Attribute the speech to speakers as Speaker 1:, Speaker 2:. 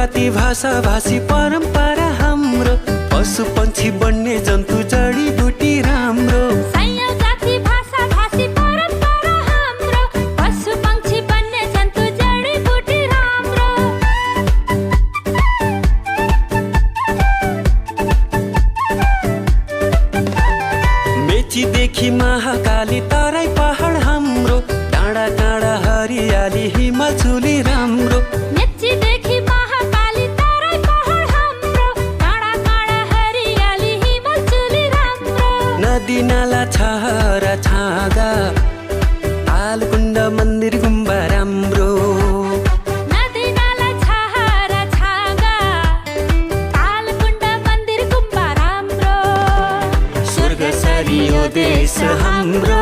Speaker 1: जाति भाषा भाषी परम्परा हाम्रो पशु पंक्षी बन्ने जन्तु जडीबुटी राम्रो
Speaker 2: सयौं जाति भाषा भाषी परम्परा हाम्रो पशु पंक्षी बन्ने जन्तु जडीबुटी राम्रो
Speaker 1: मेचीदेखि महाकाली तराई पहाड हाम्रो टाढा टाढा हरियाली हिमाल चुली राम्रो
Speaker 2: मेचीदेखि महाकाली तराई पहाड हाम्रो टाढा टाढा हरियाली हिमाल चुली राम्रो
Speaker 1: नदी नाला छहरा छाँगा तालकुण्ड मन्दिर गुम्बा राम्रो
Speaker 2: नदी नाला छहरा छाँगा तालकुण्ड मन्दिर गुम्बा राम्रो
Speaker 1: स्वर्ग सरी यो देश हाम्रो